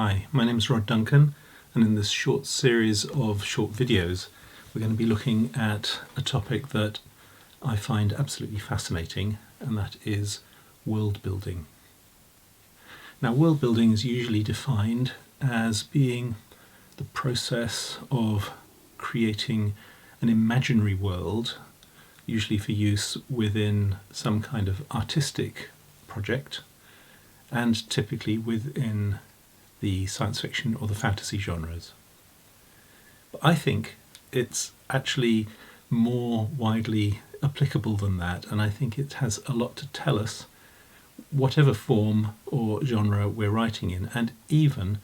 Hi, my name is Rod Duncan, and in this short series of short videos we're going to be looking at a topic that I find absolutely fascinating, and that is world building. Now, world building is usually defined as being the process of creating an imaginary world, usually for use within some kind of artistic project, and typically within the science fiction or the fantasy genres. But I think it's actually more widely applicable than that, and I think it has a lot to tell us, whatever form or genre we're writing in, and even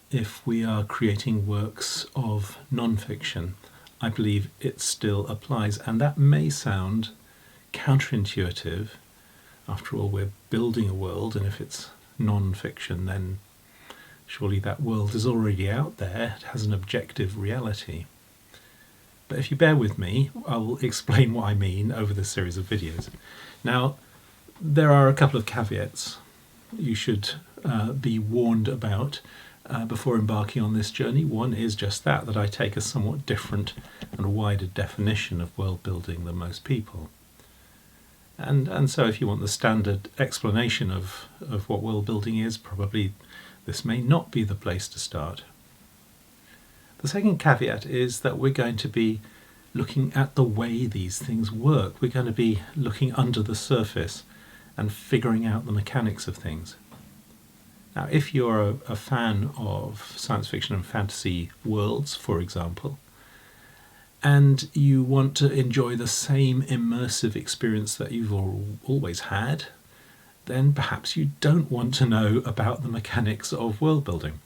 if we are creating works of non-fiction, I believe it still applies. And that may sound counterintuitive. After all, we're building a world, and if it's non-fiction, then surely that world is already out there. It has an objective reality. But if you bear with me, I'll explain what I mean over this series of videos. Now, there are a couple of caveats you should be warned about before embarking on this journey. One is just that I take a somewhat different and wider definition of world building than most people. And so if you want the standard explanation of what world building is, probably this may not be the place to start. The second caveat is that we're going to be looking at the way these things work. We're going to be looking under the surface and figuring out the mechanics of things. Now, if you're a fan of science fiction and fantasy worlds, for example, and you want to enjoy the same immersive experience that you've always had, then perhaps you don't want to know about the mechanics of world building.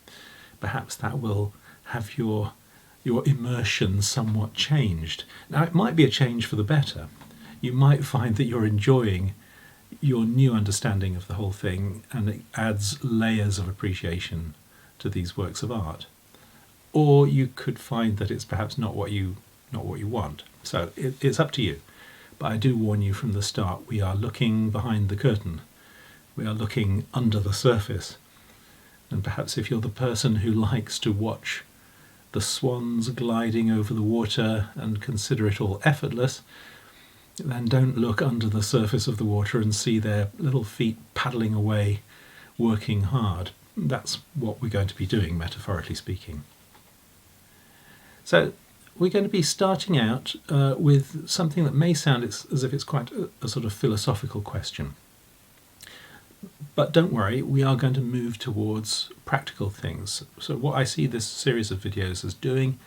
Perhaps that will have your immersion somewhat changed. Now, it might be a change for the better. You might find that you're enjoying your new understanding of the whole thing, and it adds layers of appreciation to these works of art. Or you could find that it's perhaps not what you want. So it's up to you. But I do warn you from the start, we are looking behind the curtain. We are looking under the surface. And perhaps if you're the person who likes to watch the swans gliding over the water and consider it all effortless, then don't look under the surface of the water and see their little feet paddling away, working hard. That's what we're going to be doing, metaphorically speaking. So we're going to be starting out with something that may sound as if it's quite a sort of philosophical question. But don't worry, we are going to move towards practical things. So what I see this series of videos as doing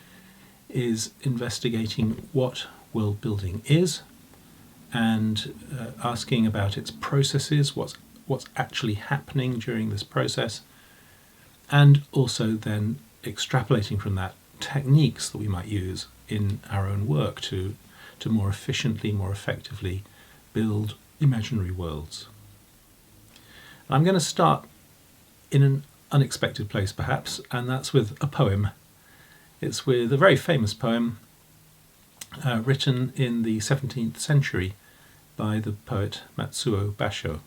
is investigating what world building is, and asking about its processes, what's actually happening during this process, and also then extrapolating from that techniques that we might use in our own work to more efficiently, more effectively build imaginary worlds. I'm going to start in an unexpected place perhaps, and that's with a poem. It's with a very famous poem written in the 17th century by the poet Matsuo Basho.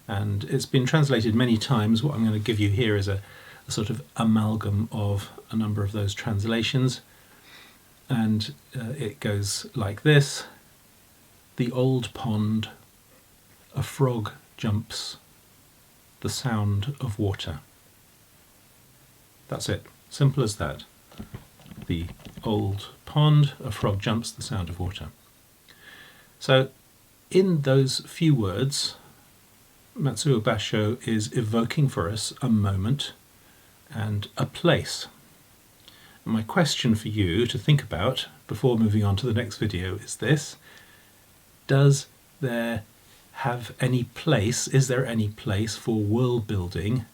And it's been translated many times. What I'm going to give you here is a sort of amalgam of a number of those translations. And it goes like this: The old pond, a frog jumps, the sound of water. That's it. Simple as that. The old pond, a frog jumps, the sound of water. So in those few words, Matsuo Basho is evoking for us a moment and a place. And my question for you to think about before moving on to the next video is this: is there any place for world building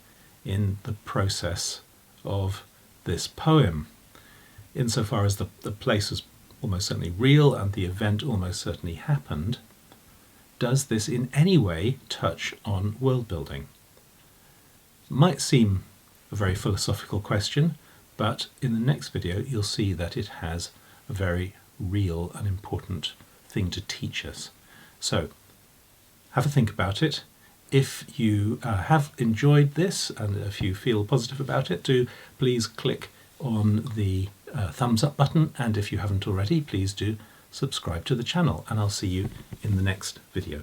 in the process of this poem? Insofar as the place is almost certainly real and the event almost certainly happened, does this in any way touch on world building? Might seem a very philosophical question, but in the next video you'll see that it has a very real and important thing to teach us. So have a think about it. If you have enjoyed this and if you feel positive about it, do please click on the thumbs up button, and if you haven't already, please do subscribe to the channel, and I'll see you in the next video.